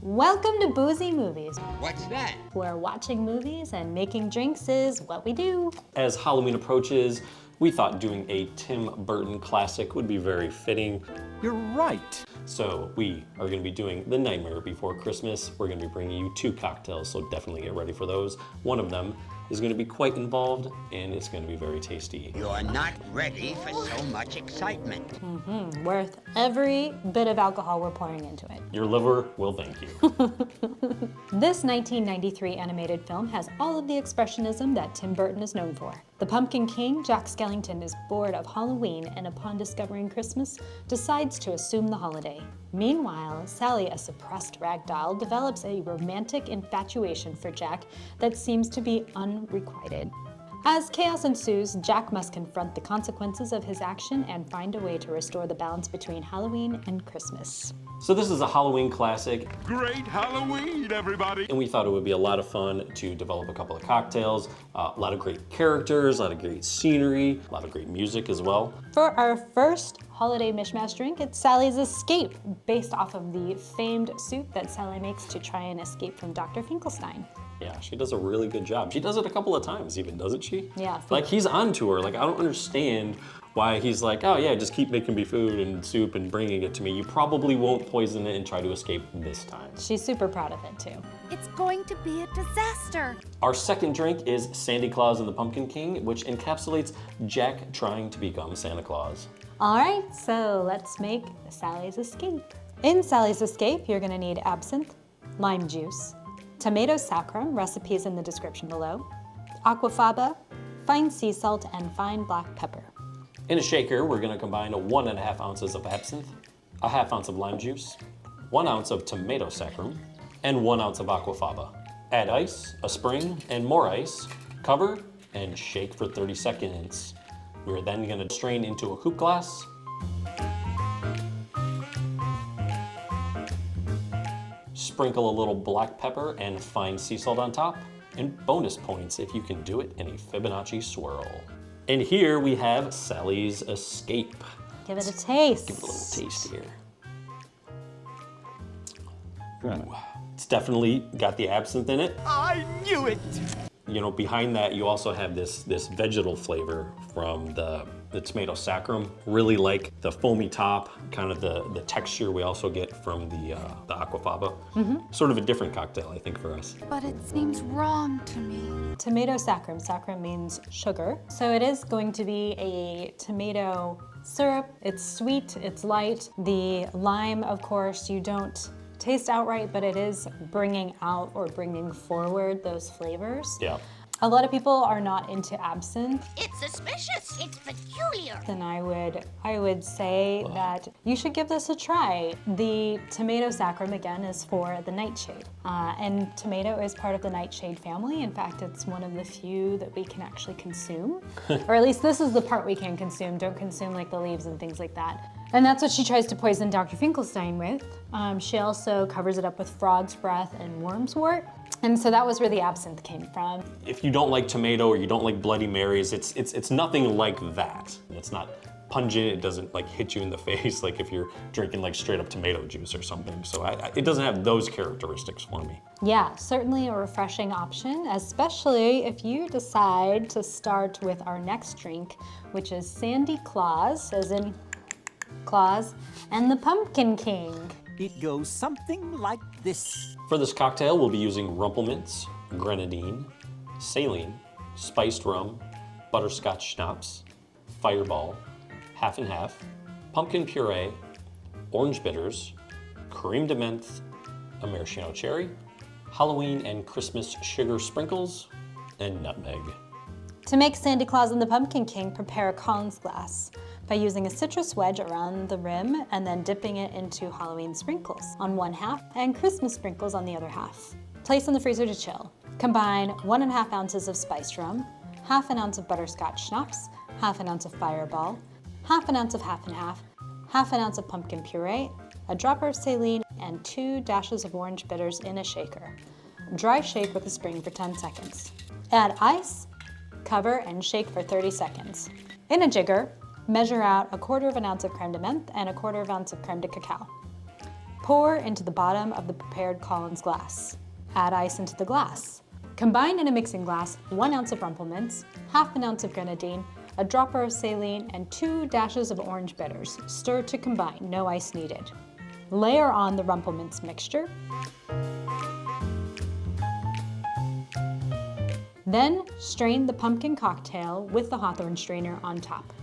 Welcome to Boozy Movies, What's that? where watching movies and making drinks is what we do. As Halloween approaches, we thought doing a Tim Burton classic would be very fitting. You're right. So we are going to be doing The Nightmare Before Christmas. We're going to be bringing you 2 cocktails, so definitely get ready for those. One of them is going to be quite involved, and it's going to be very tasty. You're not ready for so much excitement. Worth every bit of alcohol we're pouring into it. Your liver will thank you. This 1993 animated film has all of the expressionism that Tim Burton is known for. The Pumpkin King, Jack Skellington, is bored of Halloween and upon discovering Christmas, decides to assume the holiday. Meanwhile, Sally, a suppressed ragdoll, develops a romantic infatuation for Jack that seems to be unrequited. As chaos ensues, Jack must confront the consequences of his action and find a way to restore the balance between Halloween and Christmas. So this is a Halloween classic, Great Halloween, everybody. and we thought it would be a lot of fun to develop a couple of cocktails, a lot of great characters, a lot of great scenery, a lot of great music as well. For our first holiday mishmash drink, it's Sally's Escape, based off of the famed soup that Sally makes to try and escape from Dr. Finkelstein. Yeah, she does a really good job. She does it a couple of times even, doesn't she? Yeah. Like, he's on to her. Like, I don't understand why he's like, oh yeah, just keep making me food and soup and bringing it to me. You probably won't poison it and try to escape this time. She's super proud of it too. It's going to be a disaster. Our second drink is Sandy Claus and the Pumpkin King, which encapsulates Jack trying to become Santa Claus. All right, so let's make Sally's Escape. In Sally's Escape, you're gonna need absinthe, lime juice, tomato saccharum, recipes in the description below, aquafaba, fine sea salt, and fine black pepper. In a shaker, we're gonna combine 1.5 ounces of absinthe, a half ounce of lime juice, 1 ounce of tomato saccharum, and 1 ounce of aquafaba. Add ice, a spring, and more ice, cover, and shake for 30 seconds. We're then gonna strain into a coupe glass. Sprinkle a little black pepper and fine sea salt on top, and bonus points if you can do it in a Fibonacci swirl. And here we have Sally's Escape. Give it a taste. Give it a little taste here. Good. It's definitely got the absinthe in it. I knew it. You know, behind that you also have this vegetal flavor from the tomato saccharum. Really like the foamy top, kind of the texture we also get from the aquafaba. Sort of a different cocktail, I think, for us. But it seems wrong to me. Tomato saccharum. Saccharum means sugar. So it is going to be a tomato syrup. It's sweet, it's light. The lime, of course, you don't taste outright, but it is bringing out or bringing forward those flavors. Yeah. A lot of people are not into absinthe, It's suspicious. It's peculiar. then I would say that you should give this a try. The tomato saccharum, again, is for the Nightshade. And tomato is part of the Nightshade family. In fact, it's one of the few that we can actually consume. Or at least this is the part we can consume. Don't consume like the leaves and things like that. And that's what she tries to poison Dr. Finkelstein with. She also covers it up with frog's breath and worm's wort. And so that was where the absinthe came from. If you don't like tomato or you don't like Bloody Marys, it's nothing like that. It's not pungent, it doesn't like hit you in the face like if you're drinking like straight up tomato juice or something. So it doesn't have those characteristics for me. Yeah, certainly a refreshing option, especially if you decide to start with our next drink, which is Sandy Claus, as in Claus, and the Pumpkin King. It goes something like this. For this cocktail, we'll be using Rumplemintz, Grenadine, Saline, spiced rum, Butterscotch Schnapps, Fireball, half and half, pumpkin puree, orange bitters, Creme de Menthe, a Maraschino Cherry, Halloween and Christmas sugar sprinkles, and nutmeg. To make Sandy Claus and the Pumpkin King, prepare a Collins glass by using a citrus wedge around the rim and then dipping it into Halloween sprinkles on one half and Christmas sprinkles on the other half. Place in the freezer to chill. Combine 1.5 ounces of spiced rum, half an ounce of butterscotch schnapps, half an ounce of Fireball, half an ounce of half and half an ounce of pumpkin puree, a dropper of saline, and 2 dashes of orange bitters in a shaker. Dry shake with a spring for 10 seconds. Add ice, cover, and shake for 30 seconds. In a jigger, measure out 1/4 ounce of Creme de Menthe and 1/4 ounce of Creme de Cacao. Pour into the bottom of the prepared Collins glass. Add ice into the glass. Combine in a mixing glass 1 ounce of Rumplemintz, half an ounce of Grenadine, a dropper of saline, and 2 dashes of orange bitters. Stir to combine, no ice needed. Layer on the Rumplemintz mixture. Then strain the pumpkin cocktail with the hawthorn strainer on top.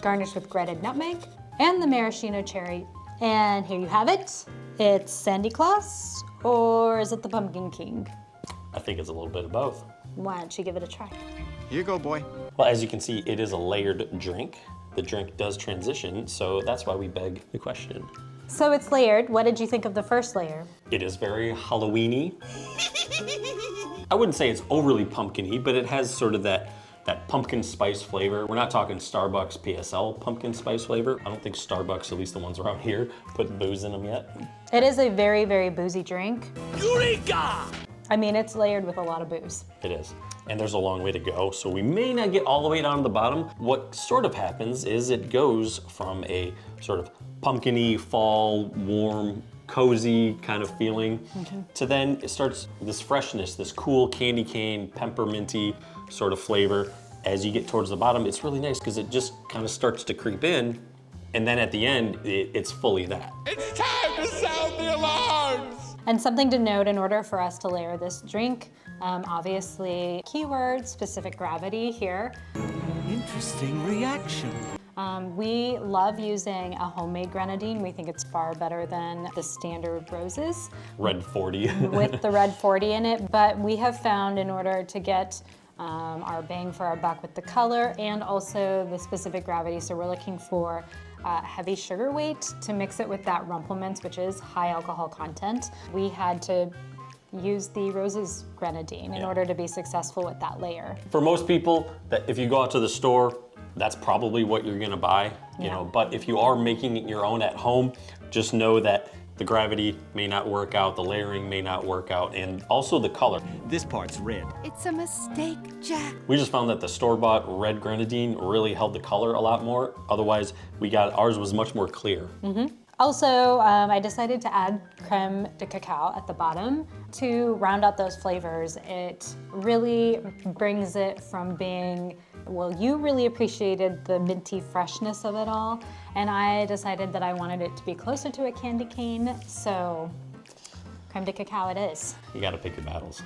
Garnish with grated nutmeg and the maraschino cherry. And here you have it. It's Santa Claus, or is it the Pumpkin King? I think it's a little bit of both. Why don't you give it a try? Here you go, boy. Well, as you can see, it is a layered drink. The drink does transition, so that's why we beg the question. So it's layered. What did you think of the first layer? It is very Halloween-y. I wouldn't say it's overly pumpkin-y, but it has sort of that pumpkin spice flavor. We're not talking Starbucks PSL pumpkin spice flavor. I don't think Starbucks, at least the ones around here, put booze in them yet. It is a very, very boozy drink. Eureka! I mean, it's layered with a lot of booze. It is. And there's a long way to go, so we may not get all the way down to the bottom. What sort of happens is it goes from a sort of pumpkin-y, fall, warm, cozy kind of feeling to then it starts this freshness, this cool candy cane, pepperminty sort of flavor. As you get towards the bottom, it's really nice because it just kind of starts to creep in, and then at the end, it's fully that. It's time to sound the alarms! And something to note in order for us to layer this drink, obviously, keyword, specific gravity here. Interesting reaction. We love using a homemade grenadine. We think it's far better than the standard roses Red 40. with the red 40 in it, but we have found in order to get our bang for our buck with the color and also the specific gravity, so we're looking for heavy sugar weight to mix it with that Rumplemintz, which is high alcohol content. We had to use the roses grenadine in order to be successful with that layer. For most people, that if you go out to the store, that's probably what you're gonna buy, you know. But if you are making it your own at home, just know that the gravity may not work out, the layering may not work out, and also the color. This part's red. It's a mistake, Jack. We just found that the store-bought red grenadine really held the color a lot more. Otherwise, ours was much more clear. Also, I decided to add Creme de Cacao at the bottom to round out those flavors. It really brings it from being, well, you really appreciated the minty freshness of it all, and I decided that I wanted it to be closer to a candy cane, so Creme de Cacao it is. You gotta pick your battles.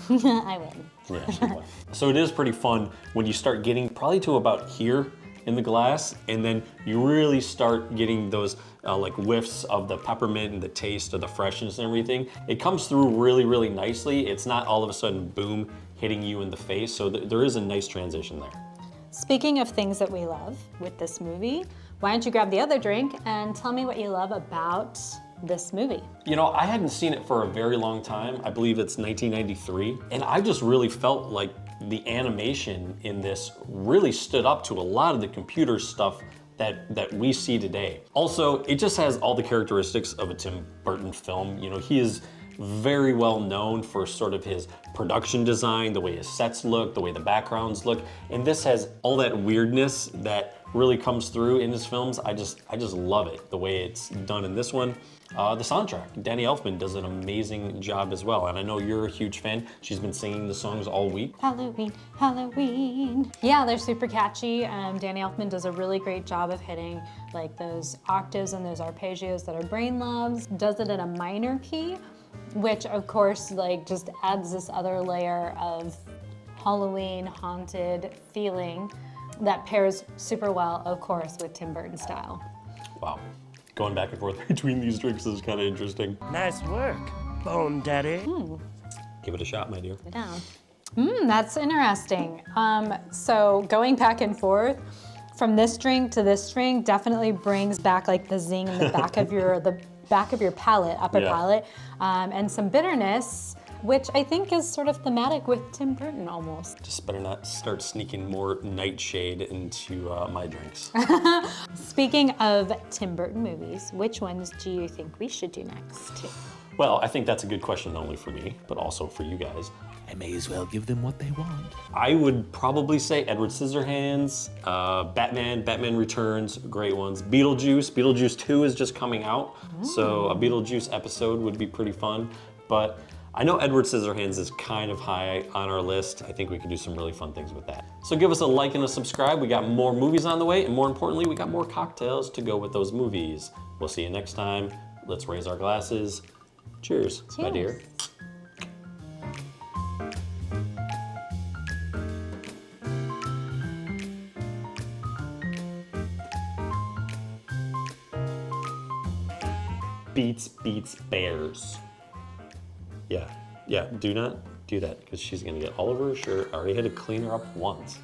I win. Yeah, she won. So it is pretty fun when you start getting probably to about here in the glass, and then you really start getting those like whiffs of the peppermint and the taste of the freshness and everything. It comes through really, really nicely. It's not all of a sudden, boom, hitting you in the face. So there is a nice transition there. Speaking of things that we love with this movie, why don't you grab the other drink and tell me what you love about this movie? You know, I hadn't seen it for a very long time. I believe it's 1993. And I just really felt like the animation in this really stood up to a lot of the computer stuff that we see today. Also, it just has all the characteristics of a Tim Burton film. You know, he is very well known for sort of his production design, the way his sets look, the way the backgrounds look, and this has all that weirdness that really comes through in his films. I just love it, the way it's done in this one. The soundtrack, Danny Elfman does an amazing job as well, and I know you're a huge fan. She's been singing the songs all week. Halloween, Halloween. Yeah, they're super catchy. Danny Elfman does a really great job of hitting like those octaves and those arpeggios that our brain loves. Does it in a minor key, which of course like just adds this other layer of Halloween haunted feeling that pairs super well, of course, with Tim Burton style. Wow. Going back and forth between these drinks is kind of interesting. Nice work, Bone Daddy. Give it a shot, my dear. Yeah. That's interesting. So going back and forth from this drink to this drink definitely brings back like the zing in the back of your palate, upper palate, and some bitterness, which I think is sort of thematic with Tim Burton almost. Just better not start sneaking more Nightshade into my drinks. Speaking of Tim Burton movies, which ones do you think we should do next? Well, I think that's a good question not only for me, but also for you guys. I may as well give them what they want. I would probably say Edward Scissorhands, Batman Returns, great ones. Beetlejuice 2 is just coming out, so a Beetlejuice episode would be pretty fun. But I know Edward Scissorhands is kind of high on our list. I think we can do some really fun things with that. So give us a like and a subscribe. We got more movies on the way, and more importantly, we got more cocktails to go with those movies. We'll see you next time. Let's raise our glasses. Cheers, my dear. Beats bears. Yeah, do not do that because she's gonna get all over her shirt. I already had to clean her up once.